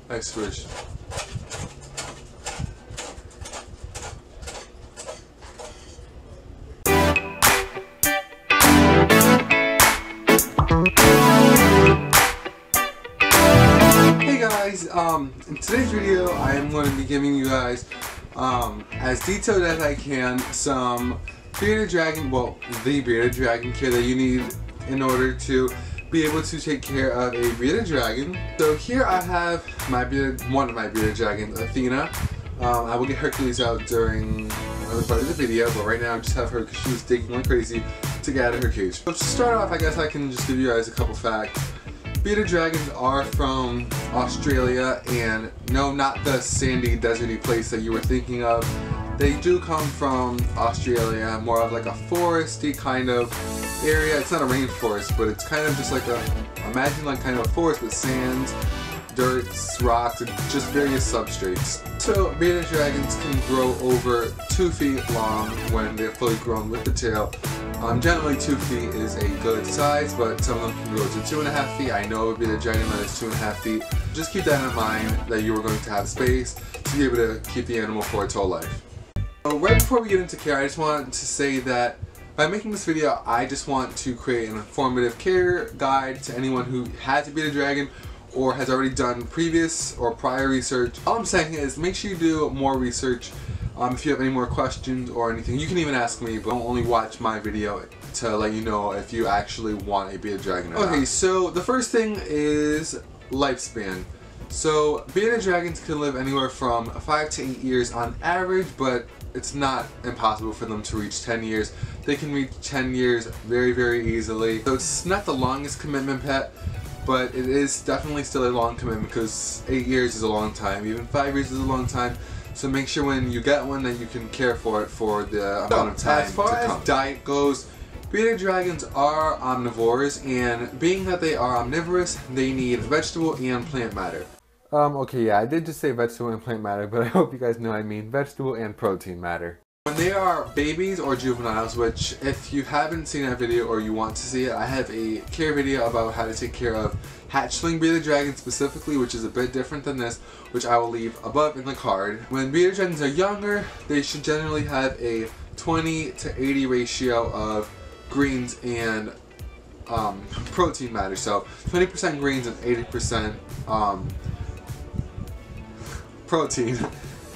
Expiration. Hey guys, in today's video I am going to be giving you guys, as detailed as I can, some bearded dragon, the bearded dragon care that you need in order to be able to take care of a bearded dragon. So here I have one of my bearded dragons, Athena. I will get Hercules out during another part of the video, but right now I just have her because she was digging like crazy to get out of her cage. So to start off, I guess I can just give you guys a couple facts. Bearded dragons are from Australia, and no, not the sandy, deserty place that you were thinking of. They do come from Australia, more of like a foresty kind of area. It's not a rainforest, but it's kind of just like imagine like kind of a forest with sands, dirt, rocks, and just various substrates. So bearded dragons can grow over 2 feet long when they're fully grown with the tail. Generally 2 feet is a good size, but some of them can grow to 2.5 feet. I know a bearded dragon that is 2.5 feet. Just keep that in mind, that you are going to have space to be able to keep the animal for its whole life. So right before we get into care, I just want to say that by making this video, I just want to create an informative care guide to anyone who has a bearded dragon or has already done previous or prior research. All I'm saying is make sure you do more research. If you have any more questions or anything, you can even ask me, but don't only watch my video to let you know if you actually want a bearded dragon or not. Okay, so the first thing is lifespan. So bearded dragons can live anywhere from 5 to 8 years on average, but it's not impossible for them to reach 10 years. They can reach 10 years very, very easily. So it's not the longest commitment pet, but it is definitely still a long commitment because 8 years is a long time. Even 5 years is a long time. So make sure when you get one that you can care for it for the amount of time. As far as diet goes, bearded dragons are omnivores, and being that they are omnivorous, they need vegetable and plant matter. Okay, yeah, I did just say vegetable and plant matter, but I hope you guys know I mean vegetable and protein matter. When they are babies or juveniles, which if you haven't seen that video or you want to see it, I have a care video about how to take care of hatchling bearded dragons specifically, which is a bit different than this, which I will leave above in the card. When bearded dragons are younger, they should generally have a 20 to 80 ratio of greens and protein matter. So 20% greens and 80% protein.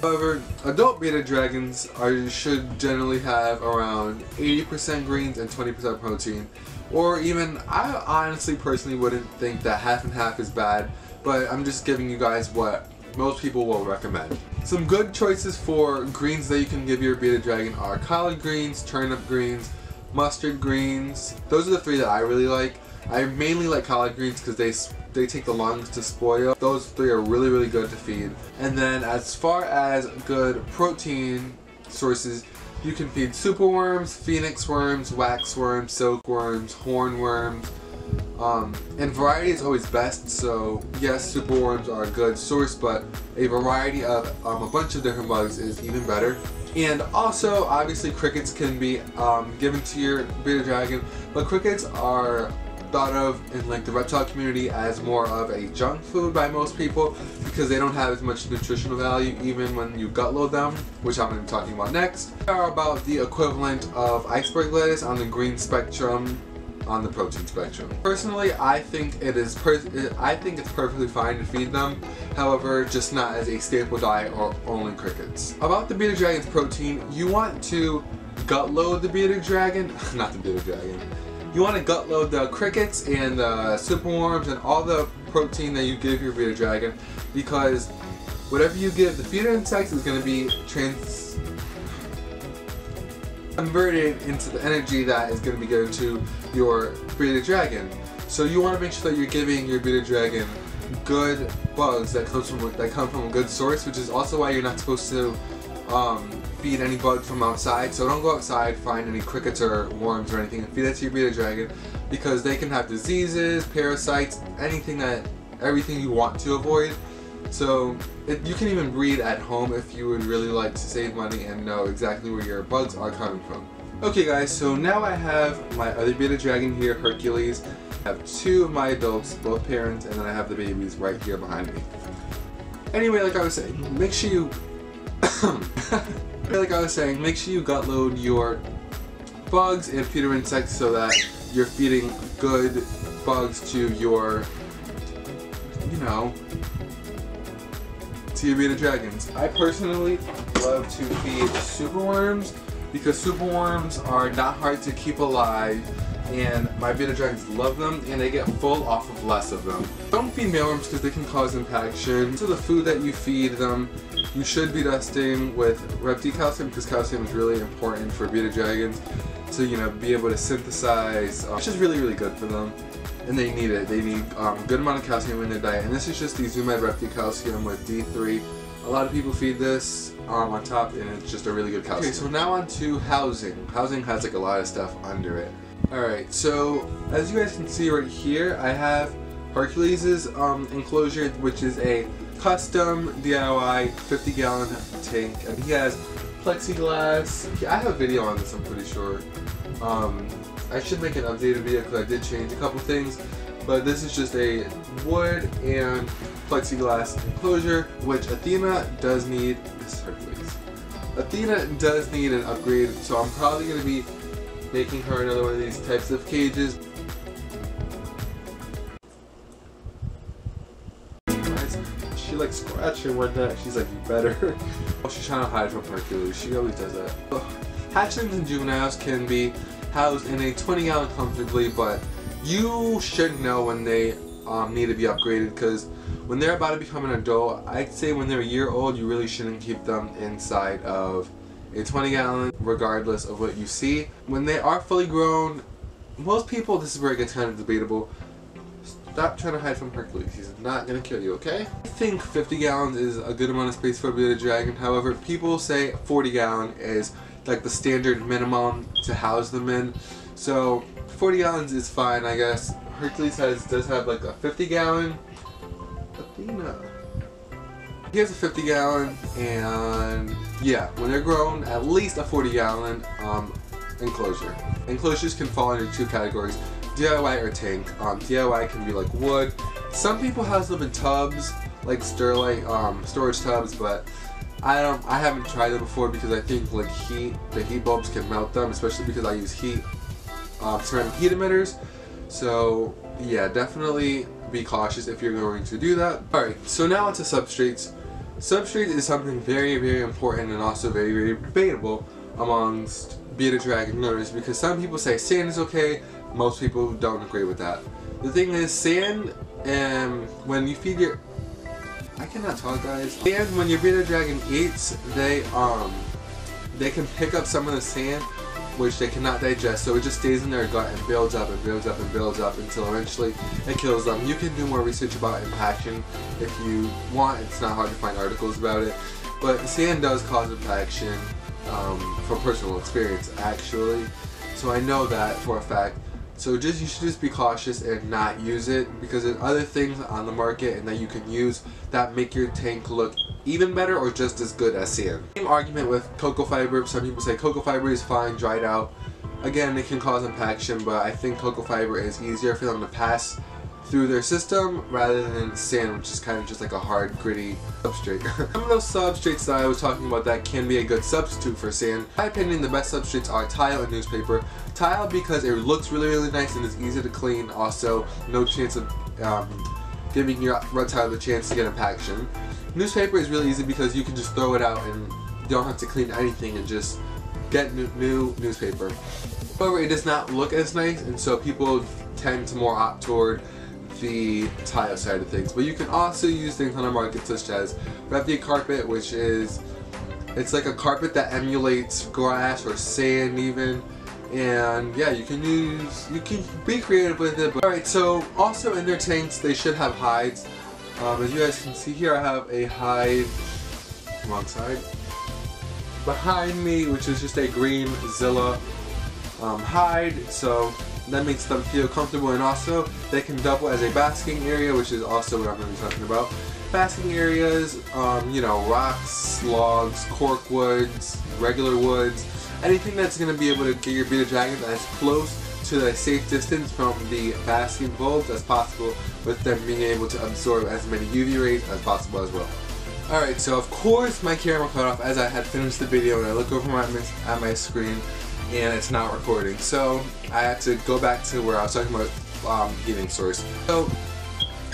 However, adult bearded dragons should generally have around 80% greens and 20% protein. Or even, I honestly personally wouldn't think that half and half is bad, but I'm just giving you guys what most people will recommend. Some good choices for greens that you can give your bearded dragon are collard greens, turnip greens, mustard greens. Those are the 3 that I really like. I mainly like collard greens because they take the longest to spoil. Those 3 are really, really good to feed. And then as far as good protein sources, you can feed superworms, phoenix worms, waxworms, silkworms, hornworms, and variety is always best. So yes, superworms are a good source, but a variety of a bunch of different bugs is even better. And also, obviously, crickets can be given to your bearded dragon, but crickets are thought of in like the reptile community as more of a junk food by most people because they don't have as much nutritional value even when you gut load them, which I'm going to be talking about next. They are about the equivalent of iceberg lettuce on the green spectrum, on the protein spectrum. Personally, I think it's perfectly fine to feed them, however, just not as a staple diet or only crickets. About the bearded dragon's protein, you want to gut load the bearded dragon, not the bearded dragon. You want to gut load the crickets and the superworms and all the protein that you give your bearded dragon, because whatever you give the feeder insects is going to be converted into the energy that is going to be given to your bearded dragon. So you want to make sure that you're giving your bearded dragon good bugs that come from a good source, which is also why you're not supposed to feed any bugs from outside. So don't go outside, find any crickets or worms or anything and feed that to your bearded dragon, because they can have diseases, parasites, everything you want to avoid. So you can even breed at home if you would really like to save money and know exactly where your bugs are coming from. Okay guys, so now I have my other bearded dragon here, Hercules. I have 2 of my adults, both parents, and then I have the babies right here behind me. Anyway, like I was saying, make sure you make sure you gut load your bugs and feed your insects so that you're feeding good bugs to your, you know, to your beta dragons. I personally love to feed superworms because superworms are not hard to keep alive, and my beta dragons love them, and they get full off of less of them. Don't feed mealworms because they can cause impaction. So the food that you feed them, you should be dusting with Reptiles calcium because calcium is really important for beta dragons to, you know, be able to synthesize, which is really, really good for them. And they need it. They need a good amount of calcium in their diet. And this is just the Zoomed Reptile calcium with D3. A lot of people feed this on top, and it's just a really good calcium. Okay, so now on to housing. Housing has like a lot of stuff under it. Alright, so as you guys can see right here, I have Hercules' enclosure, which is a custom DIY 50-gallon tank, and he has plexiglass. I have a video on this, I'm pretty sure. I should make an updated video because I did change a couple things, but this is just a wood and plexiglass enclosure, which Athena does need. This is Hercules. Athena does need an upgrade, so I'm probably going to be making her another one of these types of cages. She like scratching one neck. She's like, you better. Oh, she's trying to hide from Hercules. She always does that. Hatchlings and juveniles can be housed in a 20-gallon comfortably, but you should know when they need to be upgraded, because when they're about to become an adult, I'd say when they're a year old, you really shouldn't keep them inside of a 20-gallon, regardless of what you see. When they are fully grown, most people, this is where it gets kind of debatable. Stop trying to hide from Hercules. He's not going to kill you, okay? I think 50 gallons is a good amount of space for a beta dragon. However, people say 40 gallon is like the standard minimum to house them in. So 40 gallons is fine, I guess. Hercules does have like a 50 gallon. Athena. He has a 50 gallon, and yeah, when they're grown, at least a 40 gallon enclosure. Enclosures can fall into two categories: DIY or tank. DIY can be like wood. Some people house them in tubs, like Sterlite storage tubs, but I haven't tried it before because I think like the heat bulbs can melt them, especially because I use ceramic heat emitters. So yeah, definitely be cautious if you're going to do that. Alright, so now onto substrates. Substrate is something very, very important and also very, very debatable amongst beta dragon owners, because some people say sand is okay, most people don't agree with that. The thing is, sand, when you feed your... I cannot talk, guys. Sand, when your beta dragon eats, they can pick up some of the sand, which they cannot digest, so it just stays in their gut and builds up and builds up and builds up until eventually it kills them. You can do more research about impaction if you want. It's not hard to find articles about it, but sand does cause impaction from personal experience, actually. So I know that for a fact. So you should just be cautious and not use it, because there's other things on the market and that you can use that make your tank look even better or just as good as sand. Same argument with cocoa fiber. Some people say cocoa fiber is fine, dried out. Again, it can cause impaction, but I think cocoa fiber is easier for them to pass through their system rather than sand, which is kind of just like a hard, gritty substrate. Some of those substrates that I was talking about that can be a good substitute for sand. In my opinion, the best substrates are tile and newspaper. Tile because it looks really, really nice and it's easy to clean. Also, no chance of giving your reptile the chance to get impaction. Newspaper is really easy because you can just throw it out and you don't have to clean anything and just get new newspaper. However, it does not look as nice, and so people tend to more opt toward the tile side of things. But you can also use things on the market such as Reptile carpet, which is, it's like a carpet that emulates grass or sand even. And yeah, you can be creative with it. Alright, so also in their tanks they should have hides. As you guys can see here, I have a hide, wrong side, behind me, which is just a green Zilla hide, so that makes them feel comfortable, and also they can double as a basking area, which is also what I'm going to be talking about. Basking areas, you know, rocks, logs, cork woods, regular woods, anything that's going to be able to get your beta dragon as close to the safe distance from the basking bulbs as possible, with them being able to absorb as many UV rays as possible as well. Alright, so of course my camera cut off as I had finished the video, and I look over at my screen and it's not recording. So I had to go back to where I was talking about heating source. So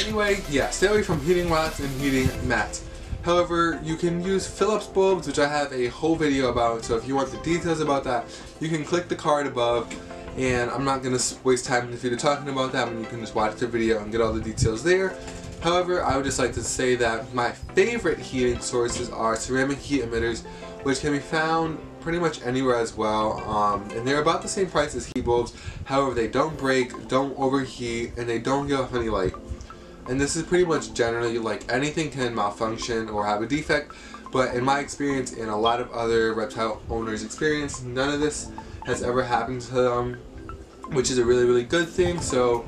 anyway, yeah, stay away from heating rods and heating mats. However, you can use Phillips bulbs, which I have a whole video about, so if you want the details about that, you can click the card above, and I'm not going to waste time in the video talking about that, and you can just watch the video and get all the details there. However, I would just like to say that my favorite heating sources are ceramic heat emitters, which can be found pretty much anywhere as well, and they're about the same price as heat bulbs. However, they don't break, don't overheat, and they don't give off any light. And this is pretty much generally, like, anything can malfunction or have a defect, but in my experience and a lot of other reptile owners' experience, none of this has ever happened to them, which is a really, really good thing. So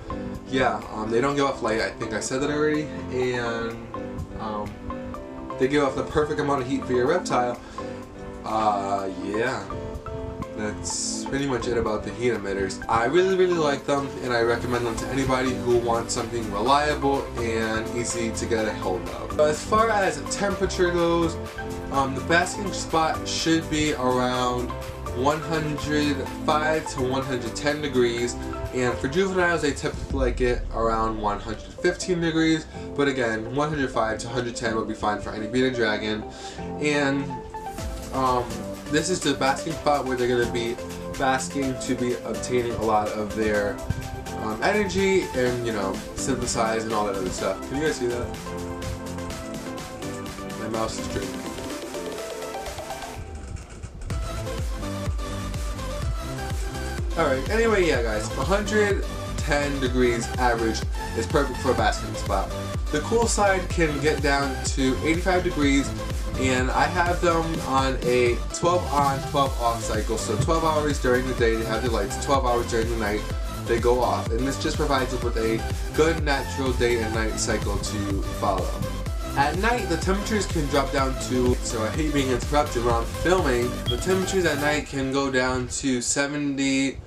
yeah, they don't give off light, I think I said that already, and they give off the perfect amount of heat for your reptile. Yeah, that's pretty much it about the heat emitters. I really, really like them, and I recommend them to anybody who wants something reliable and easy to get a hold of. As far as temperature goes, the basking spot should be around 105 to 110 degrees, and for juveniles they typically like it around 115 degrees, but again 105 to 110 would be fine for any bearded dragon. And this is the basking spot where they're going to be basking to be obtaining a lot of their energy and, you know, synthesize and all that other stuff. Can you guys see that? My mouse is drinking. Alright, anyway, yeah guys, 110 degrees average is perfect for a basking spot. The cool side can get down to 85 degrees, and I have them on a 12 on, 12 off cycle. So 12 hours during the day they have their lights, 12 hours during the night they go off. And this just provides them with a good natural day and night cycle to follow. At night, the temperatures can drop down to, so I hate being interrupted when I'm filming, the temperatures at night can go down to 70,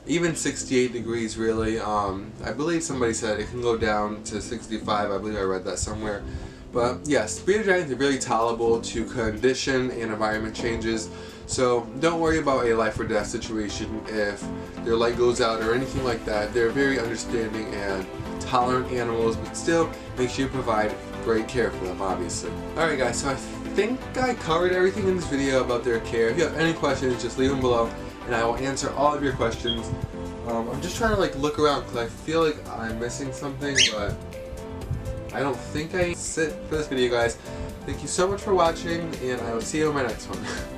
even 68 degrees really. I believe somebody said it can go down to 65, I believe I read that somewhere. But yes, bearded dragons are really tolerable to condition and environment changes, so don't worry about a life or death situation if their light goes out or anything like that. They're very understanding and tolerant animals, but still make sure you provide great care for them, obviously. Alright guys, so I think I covered everything in this video about their care. If you have any questions, just leave them below and I will answer all of your questions. I'm just trying to like look around because I feel like I'm missing something, but I don't think I. That's it for this video guys. Thank you so much for watching, and I will see you in my next one.